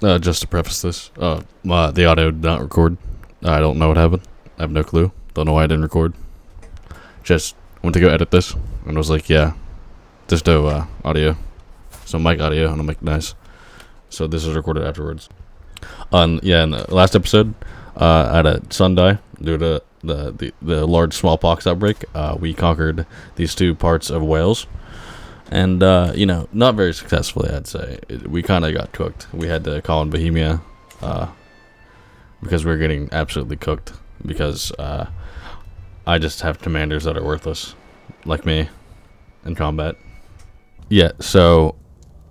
Just to preface this, the audio did not record. I don't know what happened. I have no clue. Don't know why I didn't record. Just went to go edit this and was like, yeah, just do audio. So mic audio and a mic nice. So this is recorded afterwards. In the last episode, I had a son die due to the large smallpox outbreak. We conquered these two parts of Wales. And, not very successfully, I'd say. We kind of got cooked. We had to call in Bohemia because we were getting absolutely cooked. Because I just have commanders that are worthless, like me, in combat. Yeah, so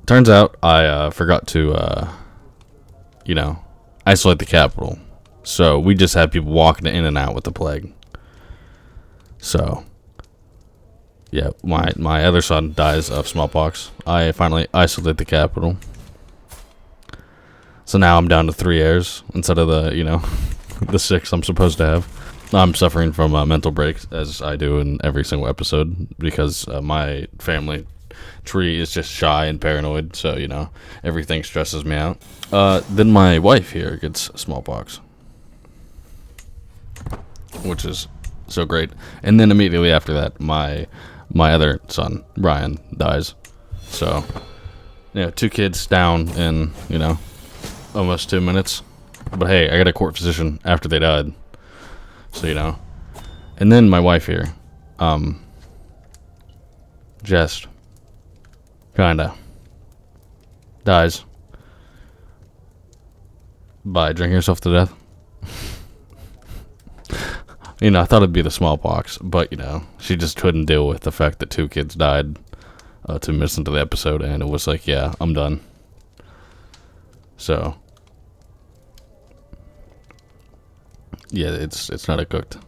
turns out I forgot to, isolate the capital. So we just had people walking in and out with the plague. So... yeah, my other son dies of smallpox. I finally isolate the capital. So now I'm down to 3 heirs instead of the 6 I'm supposed to have. I'm suffering from mental breaks, as I do in every single episode, because my family tree is just shy and paranoid, so, everything stresses me out. Then my wife here gets smallpox, which is so great. And then immediately after that, my other son, Brian, dies. So, 2 kids down in, almost 2 minutes. But hey, I got a court physician after they died. So, And then my wife here, just kinda dies by drinking herself to death. I thought it'd be the smallpox, but, she just couldn't deal with the fact that 2 kids died 2 minutes into the episode, and it was like, yeah, I'm done. So, yeah, it's not a cooked.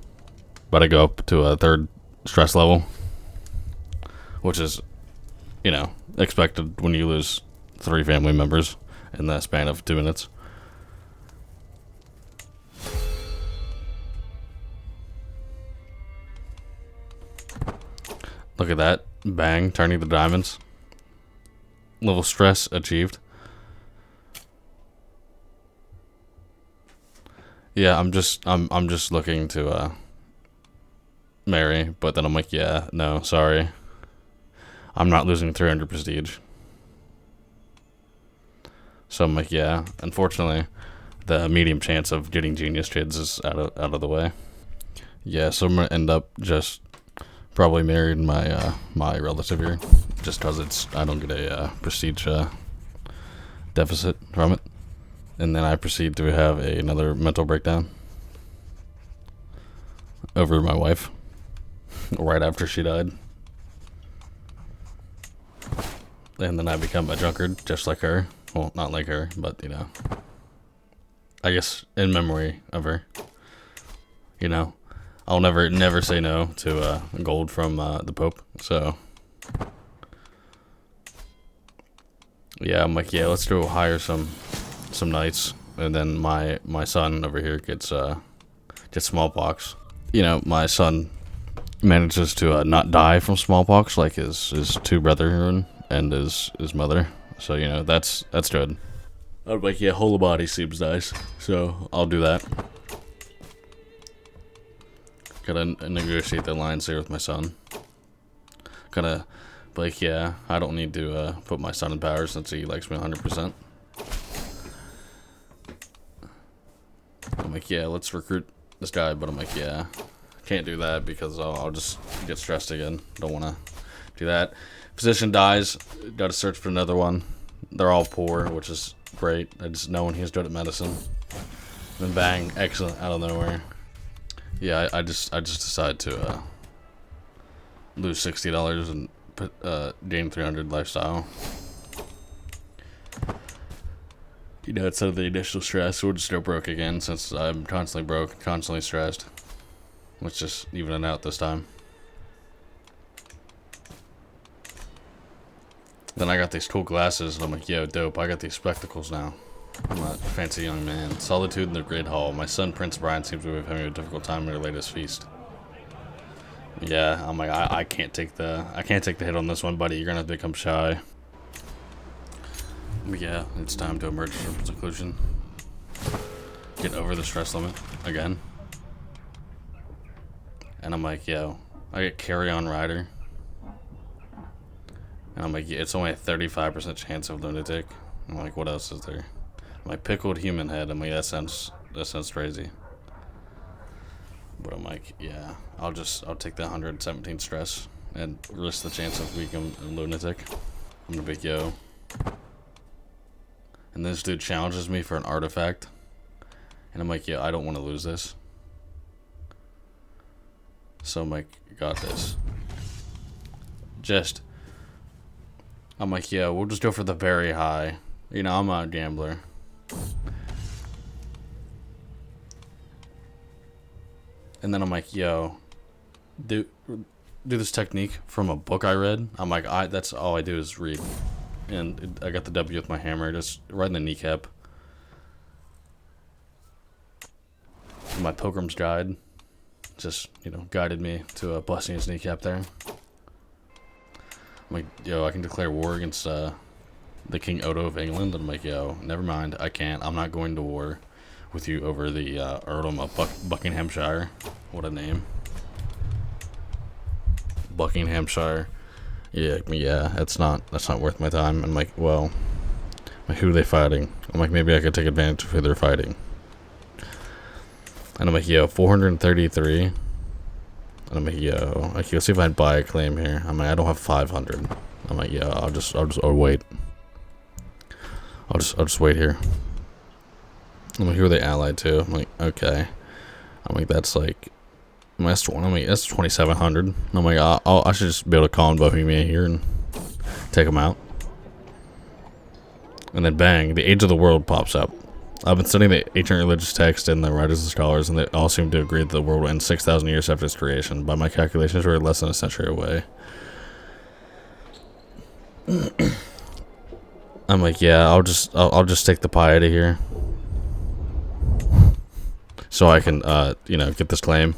But I go up to a 3rd stress level, which is, expected when you lose 3 family members in the span of 2 minutes. Look at that. Bang. Turning the diamonds. Level stress achieved. Yeah, I'm just looking to marry, but then I'm like, yeah, no, sorry. I'm not losing 300 prestige. So I'm like, yeah, unfortunately, the medium chance of getting genius kids is out of the way. Yeah, so I'm gonna end up just probably marrying my relative here, just because I don't get a prestige deficit from it, and then I proceed to have another mental breakdown over my wife right after she died, and then I become a drunkard just like her. Well, not like her, but I guess in memory of her. I'll never say no to gold from the Pope. So, yeah, I'm like, yeah, let's go hire some knights, and then my son over here gets smallpox. My son manages to not die from smallpox like his 2 brethren and his mother. So that's good. I'm like, yeah, whole body seems nice, so I'll do that. Gotta negotiate the alliance here with my son. Gotta, like, yeah, I don't need to put my son in power since he likes me 100%. I'm like, yeah, let's recruit this guy, but I'm like, yeah, can't do that because I'll just get stressed again. Don't want to do that. Physician dies, gotta search for another one. They're all poor, which is great. I just know when he's good at medicine. Then bang, excellent, out of nowhere. Yeah, I just decided to lose $60 and gain 300 lifestyle. Instead of the initial stress, we'll just go broke again since I'm constantly broke, constantly stressed. Let's just even it out this time. Then I got these cool glasses, and I'm like, yo, dope, I got these spectacles now. I'm a fancy young man. Solitude in the Great Hall. My son, Prince Brian, seems to be having a difficult time at our latest feast. Yeah, I'm like, I can't take the hit on this one, buddy. You're gonna have to become shy. Yeah, it's time to emerge from seclusion. Get over the stress limit again. And I'm like, yo, I get carry on rider. And I'm like, yeah, it's only a 35% chance of lunatic. I'm like, what else is there? I'm like, pickled human head. I'm like, that sounds crazy. But I'm like, yeah, I'll take the 117 stress and risk the chance of becoming a lunatic. I'm gonna be yo. And this dude challenges me for an artifact. And I'm like, yeah, I don't want to lose this. So I'm like, got this. I'm like, yeah, we'll just go for the very high. You know, I'm not a gambler. And then I'm like, yo, do this technique from a book I read. I'm like, that's all I do is read. And I got the W with my hammer, just right in the kneecap. My Pilgrim's Guide just, guided me to busting his kneecap there. I'm like, yo, I can declare war against the King Odo of England. And I'm like, yo, never mind, I can't. I'm not going to war with you over the earldom of Buckinghamshire. What a name. Buckinghamshire. Yeah, that's not worth my time. I'm like, well, who are they fighting? I'm like, maybe I could take advantage of who they're fighting. And I'm like, yo, 433. And I'm like, yo, let's see if I can buy a claim here. I'm like, I don't have 500. I'm like, yo, I'll just wait. I'll just wait here. I'm like, who are they allied to? I'm like, okay. I'm like, that's like, that's 2,700. I'm like, I should just be able to call in Bohemia here and take them out. And then bang, the Age of the World pops up. I've been studying the ancient religious texts and the writers and scholars, and they all seem to agree that the world will end 6,000 years after its creation. By my calculations, we're less than a century away. I'm like, yeah, I'll just take the piety here, so I can, get this claim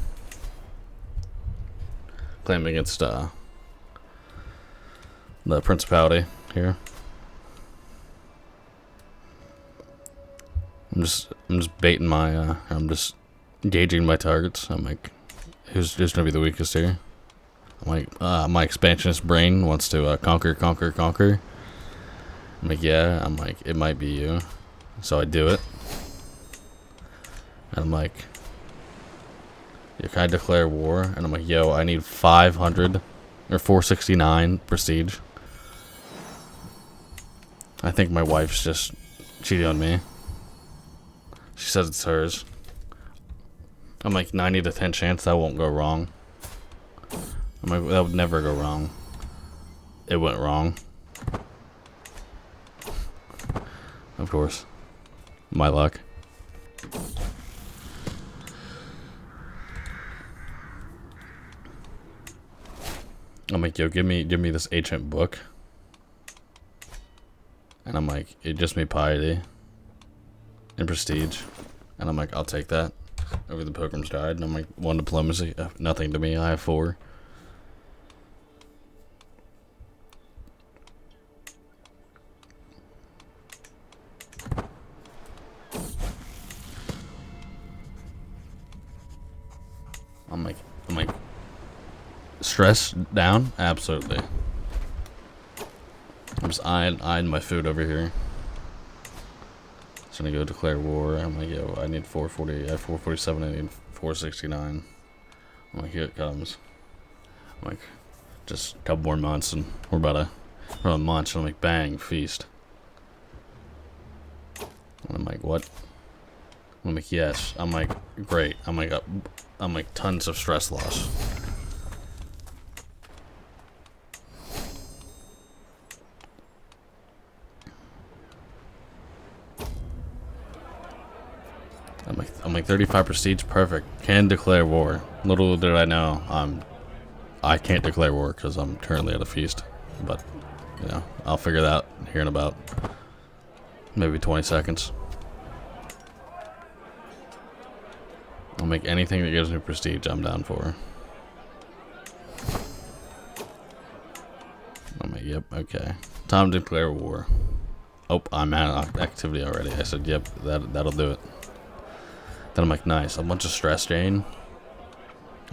against the principality here. I'm just baiting my, I'm just gauging my targets. I'm like, who's gonna be the weakest here? I'm like, my expansionist brain wants to conquer. I'm like, yeah. I'm like, it might be you. So I do it. And I'm like, can I declare war? And I'm like, yo, I need 500 or 469 prestige. I think my wife's just cheating on me. She says it's hers. I'm like, 90 to 10 chance that won't go wrong. I'm like, that would never go wrong. It went wrong. Of course. My luck. I'm like, yo, give me this ancient book. And I'm like, it just made piety and prestige. And I'm like, I'll take that over the Pilgrim's Guide. And I'm like, 1 diplomacy, nothing to me. I have 4. I'm like, stress down? Absolutely. I'm just eyeing my food over here. Just gonna go declare war. I'm like, yo, I need 440. I have 447. I need 469. I'm like, here it comes. I'm like, just a couple more months and we're about to munch. And I'm like, bang, feast. And I'm like, what? I'm like, yes. I'm like, great. I'm like, tons of stress loss. I'm like 35 prestige, perfect. Can declare war. Little did I know, I can't declare war because I'm currently at a feast. But, I'll figure that out here in about maybe 20 seconds. I'll make anything that gives me prestige, I'm down for. I'm like, yep, okay. Time to declare war. oh, I'm at activity already. I said, yep, that'll do it. Then I'm like, nice, a bunch of stress drain.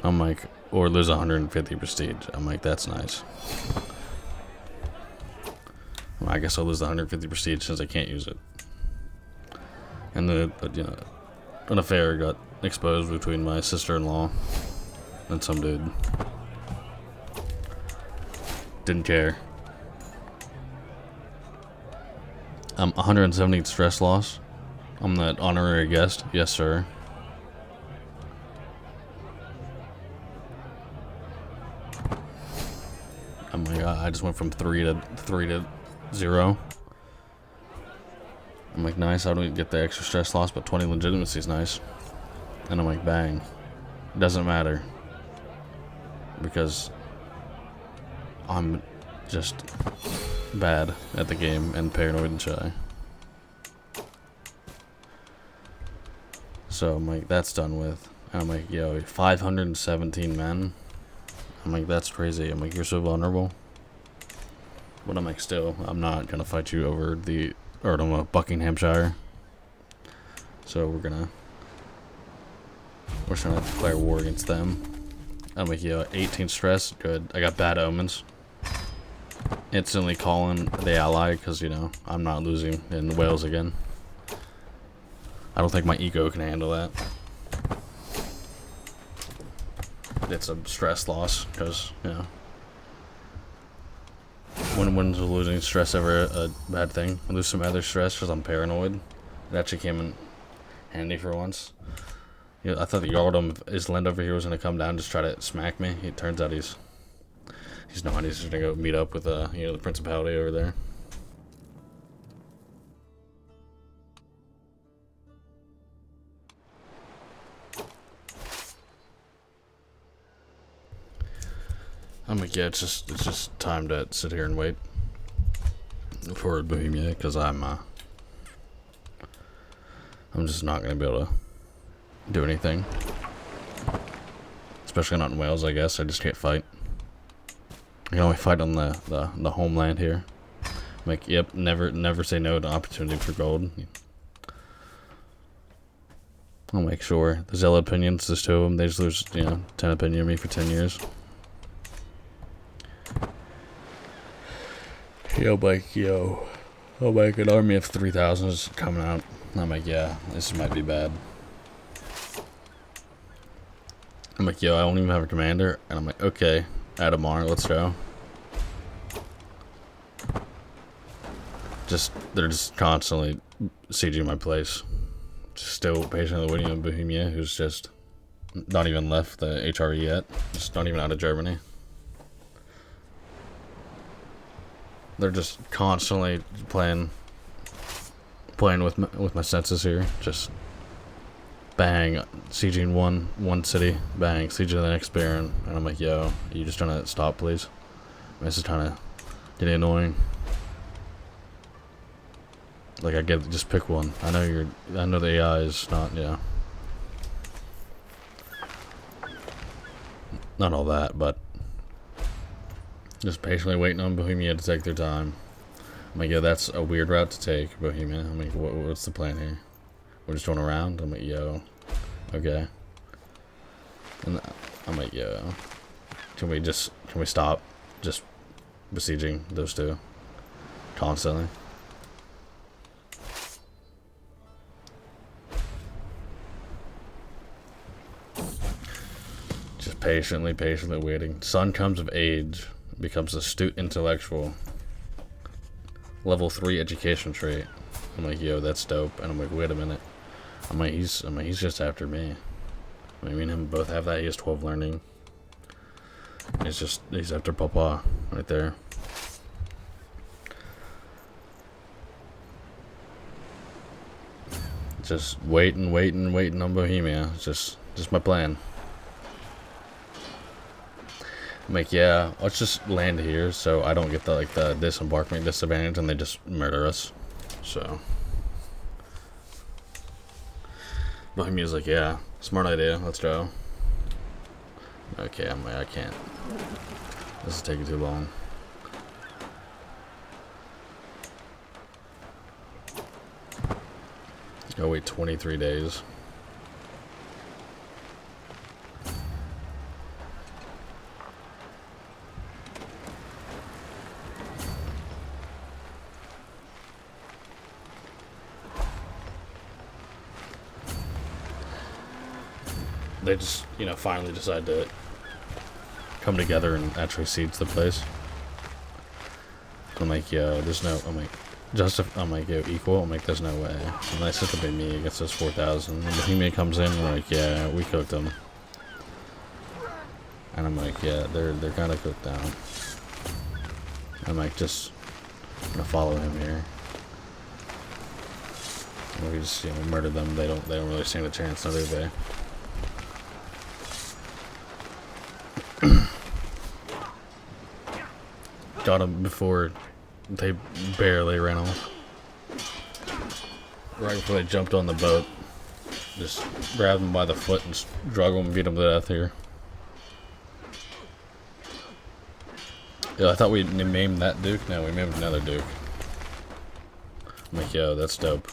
I'm like, or lose 150 prestige. I'm like, that's nice. Well, I guess I'll lose the 150 prestige since I can't use it. And then, an affair got exposed between my sister-in-law and some dude. Didn't care. 170 stress loss. I'm the honorary guest. Yes, sir. Oh my god, I just went from 3 to 0. I'm like, nice, I don't get the extra stress loss, but 20 legitimacy is nice. And I'm like, bang. Doesn't matter. Because I'm just bad at the game and paranoid and shy. So I'm like, that's done with. And I'm like, yo, 517 men. I'm like, that's crazy. I'm like, you're so vulnerable. But I'm like, still, I'm not gonna fight you over the Earldom of Buckinghamshire. So we're gonna declare war against them. I'm like, yo, 18 stress, good. I got bad omens. Instantly calling the ally because, I'm not losing in Wales again. I don't think my ego can handle that. It's a stress loss because, when's losing stress ever a bad thing? I lose some other stress because I'm paranoid. It actually came in handy for once. I thought the Earldom of Island over here was going to come down and just try to smack me. It turns out he's not. He's just going to go meet up with the Principality over there. I'm like, yeah, it's just time to sit here and wait for Bohemia because I'm just not gonna be able to do anything, especially not in Wales. I guess I just can't fight. I can only fight on the homeland here. I'm like, yep, never say no to opportunity for gold. I'll make sure the Zealot opinions, there's 2 of them. They just lose 10 opinion of me for 10 years. I'm like, an army of 3,000 is coming out. I'm like, yeah, this might be bad. I'm like, yo, I don't even have a commander. And I'm like, okay, Adamar, let's go. They're just constantly sieging my place. Just still patiently waiting on Bohemia, who's just not even left the HRE yet. Just not even out of Germany. They're just constantly playing with my senses here. Just bang, sieging one city, bang, sieging the next baron, and I'm like, yo, are you just trying to stop, please? This is trying to get annoying. Like, I get, just pick one. I know the AI is not, not all that, but just patiently waiting on Bohemia to take their time. I'm like, yo, that's a weird route to take, Bohemia. I'm like, what's the plan here? We're just going around? I'm like, yo, okay. And I'm like, yo, can we stop just besieging those 2 constantly? Just patiently waiting. Son comes of age. Becomes astute intellectual. Level 3 education trait. I'm like, yo, that's dope. And I'm like, wait a minute. I'm like, he's just after me. I mean, me and him both have that. He has 12 learning. He's after Papa right there. Just waiting on Bohemia. It's just my plan. I'm like, yeah, let's just land here so I don't get the disembarkment disadvantage and they just murder us. So Bohemia's like, yeah, smart idea, let's go. Okay, I'm like, I can't. This is taking too long. Gotta wait 23 days. They just, you know, finally decide to come together and actually siege the place. I'm like, yo, there's no, I'm like, I'm like, yo, equal? I'm like, there's no way. And I sit to be me against this 4,000. And Bohemia comes in, and we're like, yeah, we cooked them. And I'm like, yeah, they're kind of cooked down. I'm like, just gonna follow him here. And we just, you know, murder them. They don't really stand a chance, neither do they. Got him before they barely ran off. Right before they jumped on the boat. Just grabbed him by the foot and drug him and beat him to death here. Yeah, I thought we named that Duke. No, we named another Duke. I'm like, yo, that's dope.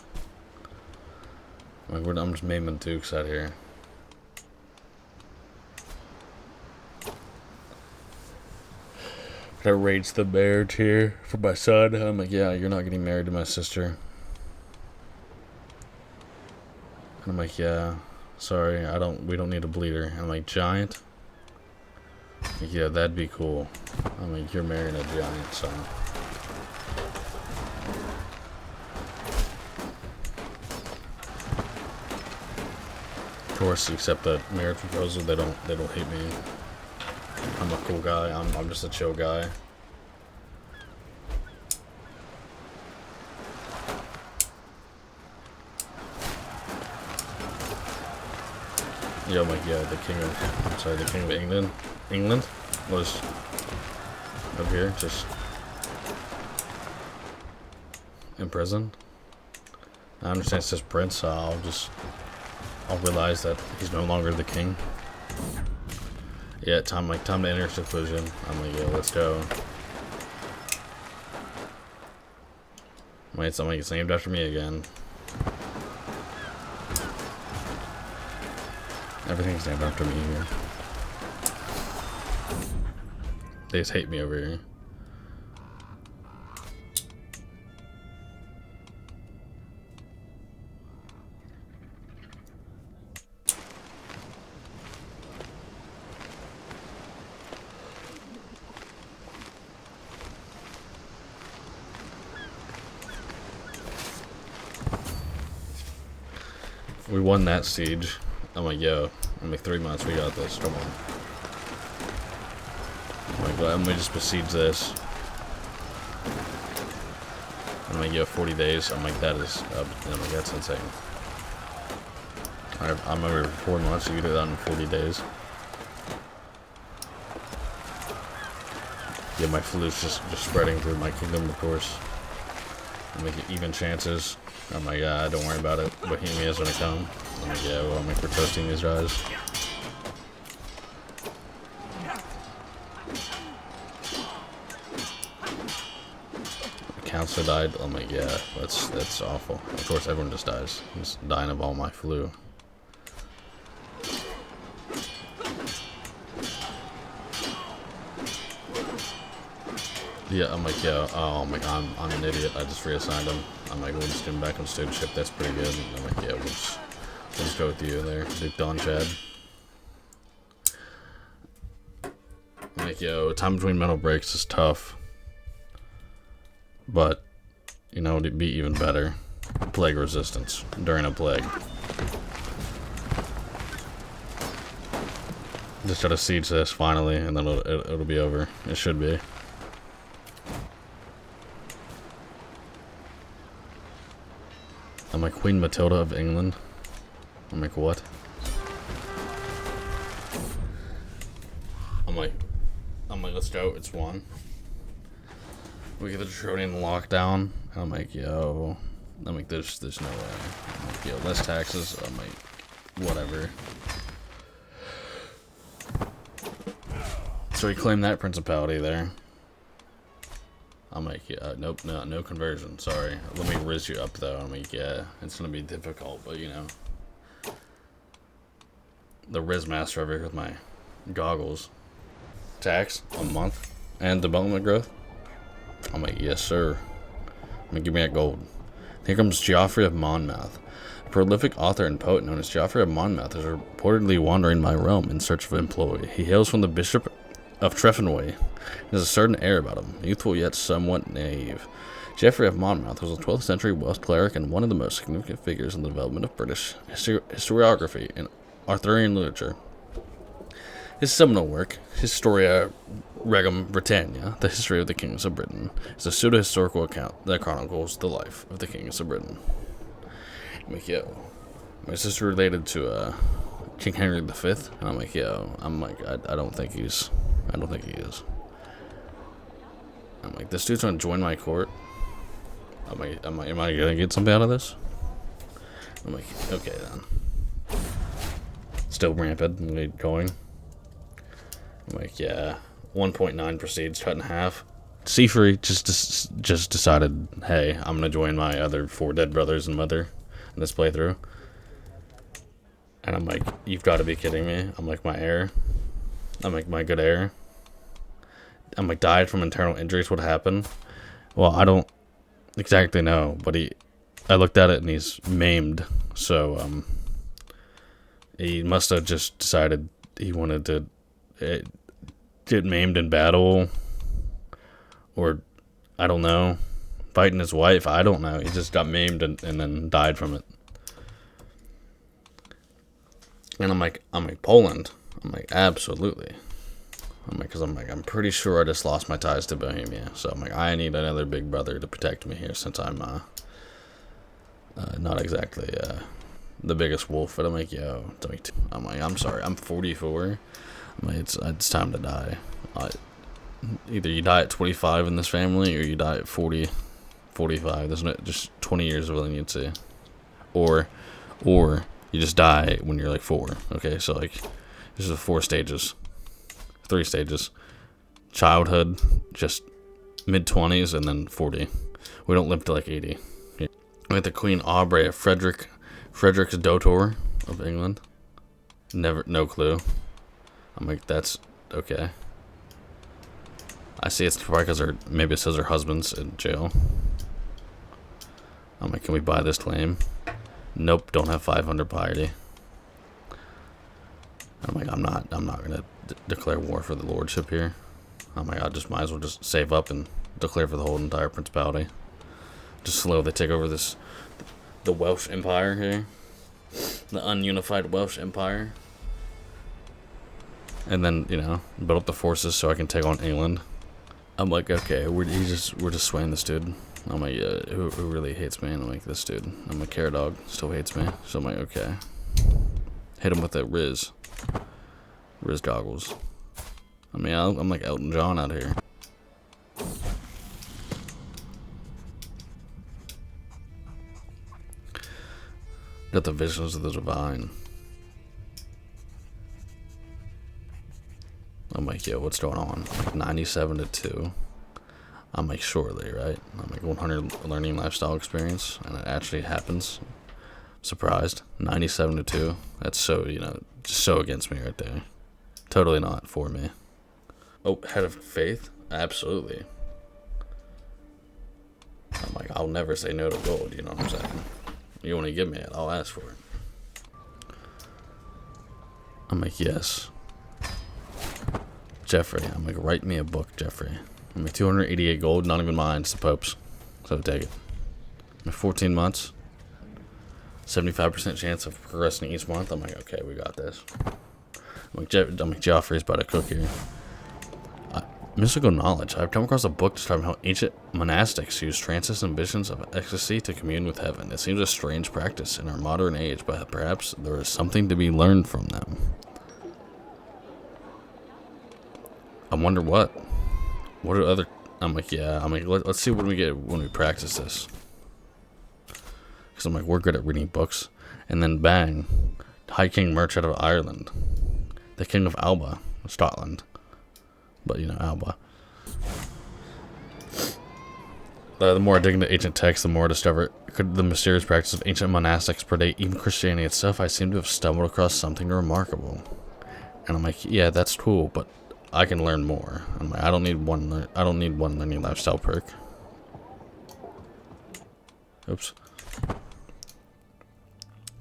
I'm just naming Dukes out here. I raised the marriage here for my son. I'm like, yeah, you're not getting married to my sister. And I'm like, yeah, sorry, we don't need a bleeder. And I'm like, giant? Like, yeah, that'd be cool. I'm like, you're marrying a giant, son. Of course, except that marriage proposal, they don't hate me. I'm a cool guy. I'm just a chill guy. Yo, like, yeah, the king of England was up here, just in prison. I understand it's just Prince, so I'll realize that he's no longer the king. Yeah, time to enter seclusion. I'm like, yo, let's go. Wait, something gets named after me again. Everything's named after me here. They just hate me over here. We won that siege. I'm like, yo, I'm like, 3 months, we got this, come on. I'm like, let me just besiege this. I'm like, yo, 40 days. I'm like, that is, I'm like, that's insane. I'm over 4 months, you can do that in 40 days. Yeah, my flu's just spreading through my kingdom, of course. I'm like, even chances. I'm like, yeah, don't worry about it. Bohemia's gonna come. I'm like, yeah, well, I'm like, we're toasting these guys. The counselor died. I'm like, yeah, that's awful. Of course, everyone just dies. I'm just dying of all my flu. Yeah, I'm like, yeah, oh my god, I'm an idiot. I just reassigned him. I'm like, we'll just get him back on studentship. That's pretty good. And I'm like, yeah, we'll just go with you there, Duke Don Chad. I'm like, yo, time between mental breaks is tough. But, you know, it'd be even better. Plague resistance during a plague. Just gotta siege this finally, and then it'll be over. It should be. I'm like, Queen Matilda of England. I'm like, what? I'm like, let's go. It's won. We get the Draconian lockdown. I'm like, yo. I'm like, there's no way. I'm like, yo, less taxes. I'm like, whatever. So we claim that principality there. I'm like, yeah, nope, no conversion. Sorry. Let me riz you up though. I'm like, yeah, it's gonna be difficult, but you know, the riz master over here with my goggles. Tax a month and development growth. I'm like, yes sir. I'm gonna give me that gold. Here comes Geoffrey of Monmouth. A prolific author and poet known as Geoffrey of Monmouth is reportedly wandering my realm in search of employ. He hails from the Bishop of Treffenway. There's a certain air about him, youthful yet somewhat naive. Geoffrey of Monmouth was a 12th century Welsh cleric and one of the most significant figures in the development of British historiography and Arthurian literature. His seminal work, Historia Regum Britannia, the history of the kings of Britain, is a pseudo-historical account that chronicles the life of the kings of Britain. I'm like, yo, is this related to King Henry V? And I'm like, yo, I don't think he is. I'm like, this dude's gonna join my court. Am I gonna get something out of this? I'm like, okay then. Still rapidly going. I'm like, yeah. 1.9 proceeds, cut in half. CK3 just decided, hey, I'm gonna join my other 4 dead brothers and mother in this playthrough. And I'm like, you've got to be kidding me. I'm like, my heir. I'm like, my good heir. I'm like, died from internal injuries. What happened? Well, I don't exactly know, but I looked at it and he's maimed. So he must have just decided he wanted to get maimed in battle, or I don't know, fighting his wife. I don't know. He just got maimed and then died from it. And I'm like, Poland. I'm like, absolutely. I'm pretty sure I just lost my ties to Bohemia. So I'm like, I need another big brother to protect me here, since I'm not exactly the biggest wolf. But I'm like, yo, I'm sorry, I'm 44. I'm like, it's time to die. Either you die at 25 in this family, or you die at 40, 45. There's no, just 20 years of leniency, or you just die when you're like 4. Okay, so like, this is 3 stages. Childhood, just mid-20s, and then 40. We don't live to like 80. Like the Queen Aubrey of Frederick's Daughter of England. No clue. I'm like, that's okay. I see it's probably because maybe it says her husband's in jail. I'm like, can we buy this claim? Nope, don't have 500 piety. I'm like, I'm not gonna declare war for the lordship here. I'm like, I just might as well just save up and declare for the whole entire principality. Just slowly take over the Welsh Empire here, the ununified Welsh Empire, and then build up the forces so I can take on England. I'm like, okay, we're just swaying this dude. I'm like, yeah, who really hates me? And I'm like, this dude. I'm like, Care Dog still hates me. So I'm like, okay, hit him with that Riz goggles. I mean, I'm like Elton John out here. Got the visions of the divine. I'm like, yo, what's going on? I'm like, 97-2. I'm like, surely, right? I'm like, 100 learning lifestyle experience, and it actually happens. Surprised. 97-2. That's so, just so against me right there. Totally not for me. Oh, head of faith? Absolutely. I'm like, I'll never say no to gold, you know what I'm saying? You want to give me it, I'll ask for it. I'm like, yes. Jeffrey, I'm like, write me a book, Jeffrey. I'm like, 288 gold, not even mine, it's the Pope's. So take it. I'm like, 14 months. 75% chance of progressing each month. I'm like, okay, we got this. I'm like, Joffrey's about to cook here. Mystical knowledge. I've come across a book describing how ancient monastics use trances and visions of ecstasy to commune with heaven. It seems a strange practice in our modern age, but perhaps there is something to be learned from them. I wonder what. What are other... I'm like, yeah. I'm like, let's see what we get when we practice this. Because I'm like, we're good at reading books. And then bang. High King Merch out of Ireland. The King of Alba, Scotland. But, Alba. The more I dig into ancient texts, the more I discover the mysterious practice of ancient monastics predate even Christianity itself. I seem to have stumbled across something remarkable. And I'm like, yeah, that's cool, but I can learn more. I'm like, I don't need one learning lifestyle perk. Oops.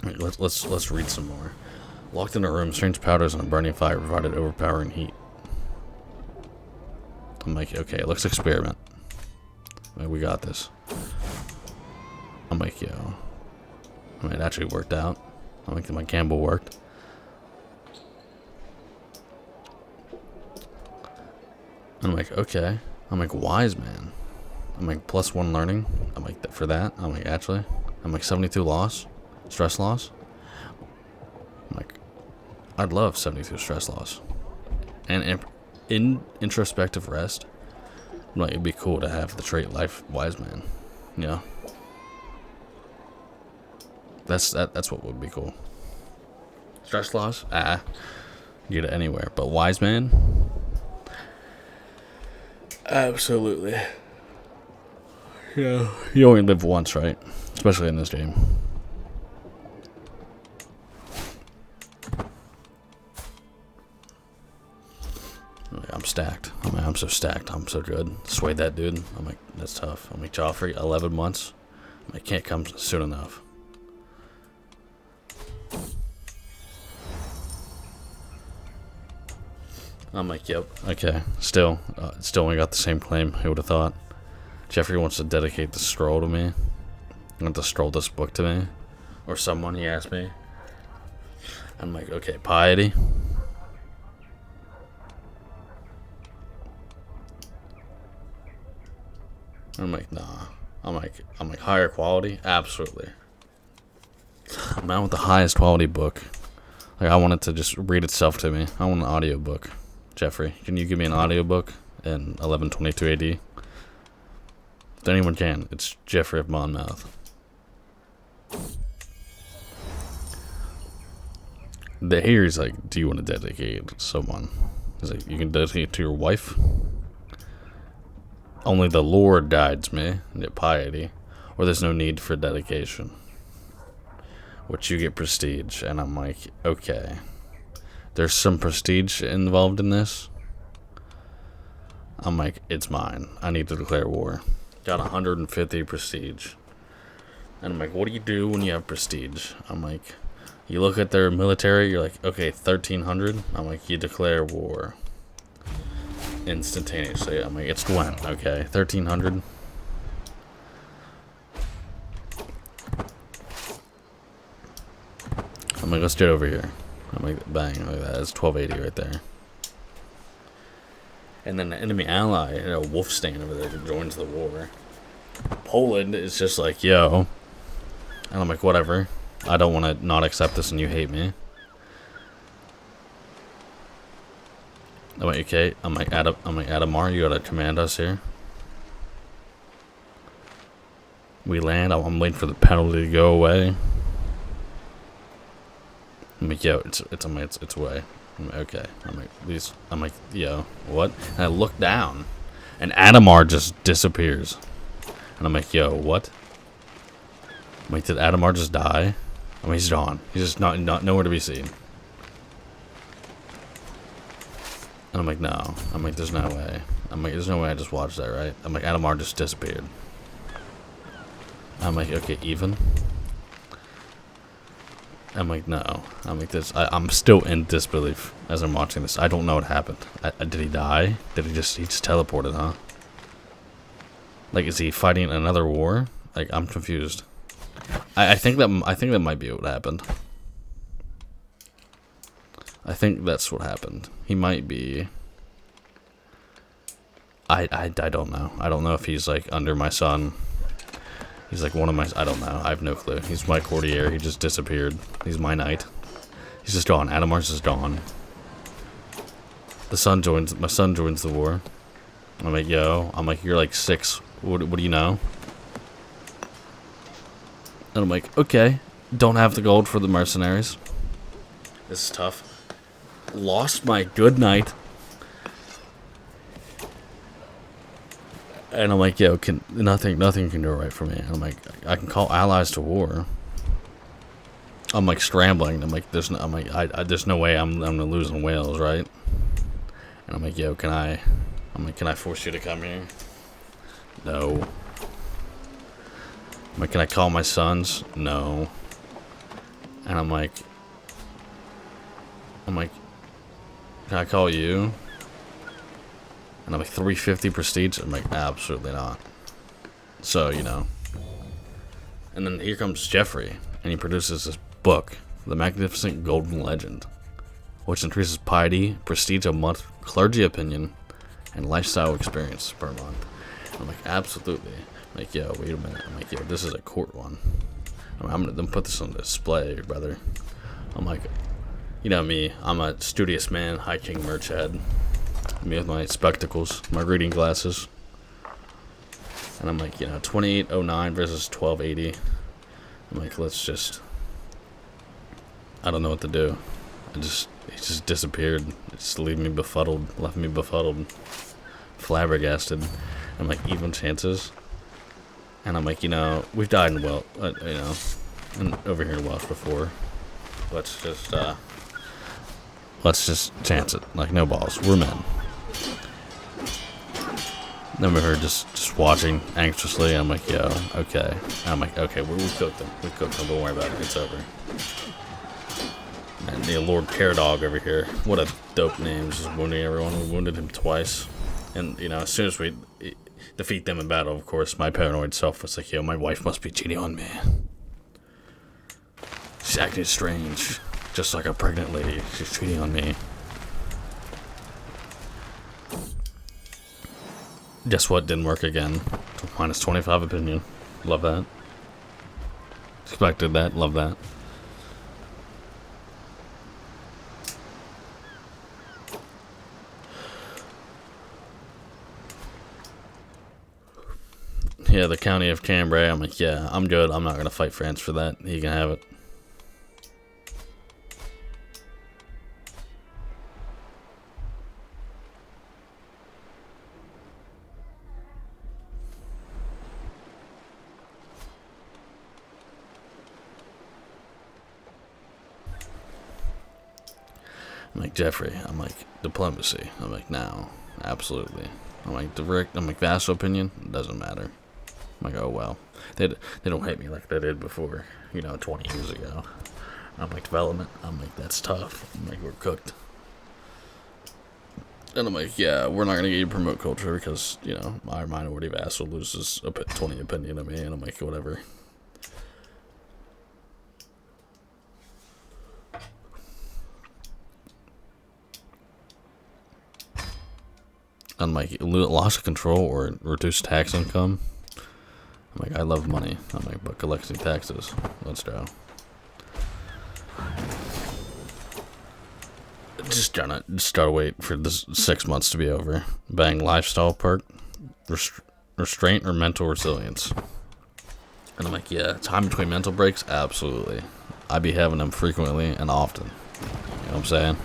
Right, let's read some more. Locked in a room, strange powders on a burning fire provided overpowering heat. I'm like, okay, let's experiment. Like, we got this. I'm like, yo. I mean, it actually worked out. I'm like, my gamble worked. I'm like, okay. I'm like, wise man. I'm like, +1 learning. I'm like, for that. I'm like, actually. I'm like, 72 loss. Stress loss. I'm like, I'd love 72 stress loss. And in introspective rest, I'm like, it'd be cool to have the trait life wise man. You know? That's what would be cool. Stress loss? Get it anywhere. But wise man? Absolutely. Yeah. You only live once, right? Especially in this game. I'm stacked. I'm so stacked. I'm so good. Sway that dude. I'm like, that's tough. I'm like, Joffrey, 11 months. I can't come soon enough. I'm like, yep. Okay. Still only got the same claim. Who would have thought? Jeffrey wants to dedicate the scroll to me. Want to scroll this book to me, or someone. He asked me. I'm like, okay, piety. I'm like, nah. I'm like higher quality, absolutely. I'm out with the highest quality book. Like, I want it to just read itself to me. I want an audiobook. Jeffrey, can you give me an audiobook in 1122 AD? If anyone can, it's Jeffrey of Monmouth. Here he's like, do you want to dedicate it to someone? He's like, you can dedicate it to your wife? Only the Lord guides me into piety, or there's no need for dedication. Which you get prestige, and I'm like, okay. There's some prestige involved in this. I'm like, it's mine. I need to declare war. Got 150 prestige. And I'm like, what do you do when you have prestige? I'm like, you look at their military, you're like, okay, 1,300. I'm like, you declare war. Instantaneously. I'm like, it's Gwen. Okay, 1,300. I'm like, let's get over here. I'm like, bang, look at that. That's 1280 right there. And then the enemy ally, Wolfstain over there, joins the war. Poland is just like, yo. And I'm like, whatever. I don't want to not accept this and you hate me. I'm like, okay. I'm like, Adamar, you gotta command us here. We land. I'm waiting for the penalty to go away. I'm like, yo, it's away. I'm like, okay. I'm like, yo, what? And I look down, and Adamar just disappears. And I'm like, yo, what? I'm like, did Adamar just die? I mean, he's gone. He's just not nowhere to be seen. And I'm like, no. I'm like, there's no way. I'm like, there's no way I just watched that, right? I'm like, Adamar just disappeared. I'm like, okay, even. I'm like, no. I'm like, this. I'm still in disbelief as I'm watching this. I don't know what happened. Did he die? He just teleported, huh? Like, is he fighting another war? Like, I'm confused. I think that might be what happened. I think that's what happened. He might be. I don't know. I don't know if he's like under my son. He's like one of my. I don't know. I have no clue. He's my courtier. He just disappeared. He's my knight. He's just gone. Adamar's just gone. My son joins the war. I'm like, yo. I'm like, you're like 6. What do you know? And I'm like, okay. Don't have the gold for the mercenaries. This is tough. Lost my good knight. And I'm like, yo, nothing can go right for me. And I'm like, I can call allies to war. I'm like scrambling. I'm like, there's no way I'm gonna lose in Wales, right? And I'm like, yo, can I force you to come here? No. I'm like, can I call my sons? No. And I'm like, can I call you? And I'm like, 350 prestige? I'm like, absolutely not. So, And then here comes Jeffrey, and he produces this book, The Magnificent Golden Legend, which increases piety, prestige a month, clergy opinion, and lifestyle experience per month. I'm like, absolutely. I'm like, yo, wait a minute. I'm like, yo, this is a court one. I'm gonna put this on display, brother. I'm like, you know me, I'm a studious man, high king merch head. Me with my spectacles, my reading glasses. And I'm like, 2809 versus 1280. I'm like, I don't know what to do. He just disappeared. It just left me befuddled, flabbergasted. I'm like, even chances? And I'm like, we've died in and over here in Welsh before. Let's just chance it. Like, no balls. We're men. Then we heard just watching anxiously. I'm like, yo, okay. And I'm like, okay, we cooked them. Don't worry about it. It's over. And the Lord Caredog over here. What a dope name. Just wounding everyone. We wounded him twice. And, as soon as we defeat them in battle, of course, my paranoid self was like, yo, my wife must be cheating on me. She's acting strange. Just like a pregnant lady. She's cheating on me. Guess what? Didn't work again. Minus 25 opinion. Love that. Expected that. Love that. Yeah, the county of Cambrai. I'm like, yeah, I'm good. I'm not going to fight France for that. He can have it. I'm like, Jeffrey. I'm like, diplomacy. I'm like, no, absolutely. I'm like, direct. I'm like, vassal opinion. It doesn't matter. I'm like, oh well. They don't hate me like they did before, 20 years ago. I'm like, development. I'm like, that's tough. I'm like, we're cooked. And I'm like, yeah, we're not gonna get you promote culture because my minority vassal loses 20 opinion of me, and I'm like, whatever. I'm like, loss of control or reduced tax income. I'm like, I love money. I'm like, but collecting taxes. Let's go. Just gotta wait for this 6 months to be over. Bang lifestyle perk, restraint or mental resilience. And I'm like, yeah, time between mental breaks, absolutely. I be having them frequently and often. You know what I'm saying?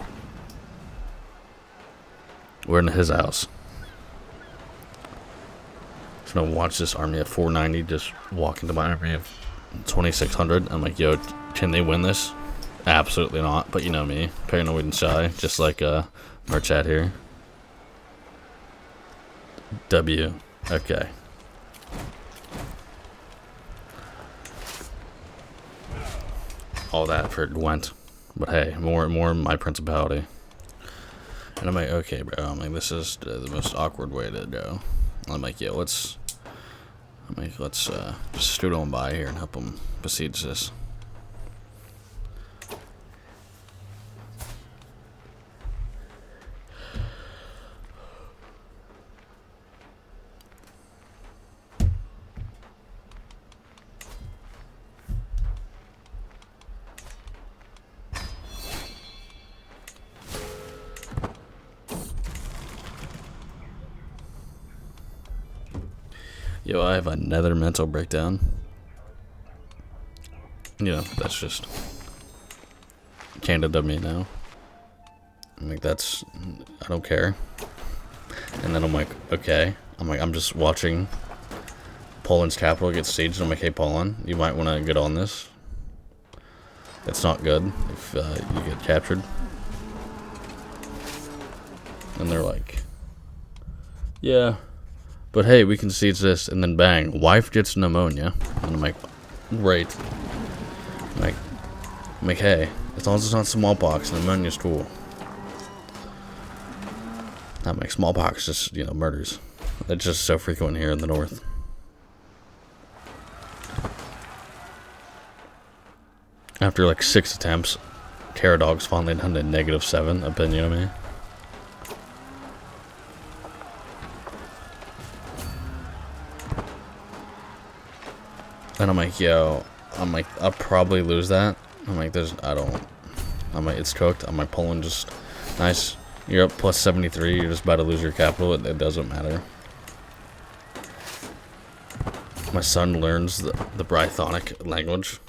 We're in his house. Just gonna watch this army of 490 just walk into my army of 2600. I'm like, yo, can they win this? Absolutely not. But you know me, paranoid and shy, just like our chat here. W. Okay. All that for Gwent. But hey, more my principality. And I'm like, okay, bro. I'm like, this is the most awkward way to go. I'm like, yo, let's just scoot on by here and help them besiege this. Yo, I have another mental breakdown. That's just candid of me now. I mean, I don't care. And then I'm like, okay. I'm just watching Poland's capital get sieged. I'm like, hey, Poland, you might want to get on this. It's not good if you get captured. And they're like, yeah, but hey, we can siege this. And then bang, wife gets pneumonia. And I'm like, great. I'm like, hey, as long as it's not smallpox, pneumonia's cool. Not like smallpox, just, murders. It's just so frequent here in the north. After like 6 attempts, Terror Dog's finally down to -7 opinion of me. And I'm like, yo, I'll probably lose that. I'm like, it's cooked. I'm like, Poland just, nice. You're up plus 73. You're just about to lose your capital. It doesn't matter. My son learns the Brythonic language.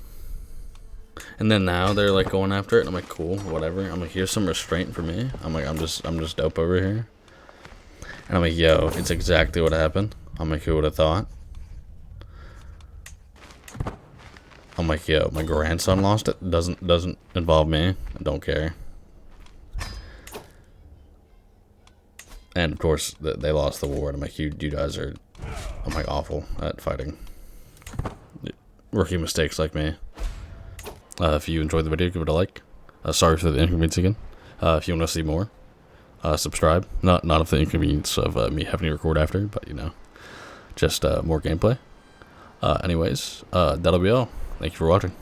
And then now they're like going after it. And I'm like, cool, whatever. I'm like, here's some restraint for me. I'm like, I'm just dope over here. And I'm like, yo, it's exactly what happened. I'm like, who would have thought? I'm like, yo, my grandson lost it. Doesn't involve me. I don't care. And of course, they lost the war. And I'm like, you guys are, I'm like, awful at fighting. Rookie mistakes like me. If you enjoyed the video, give it a like. Sorry for the inconvenience again. If you want to see more, subscribe. Not of the inconvenience of me having to record after, but just more gameplay. Anyways, that'll be all. Thank you for watching.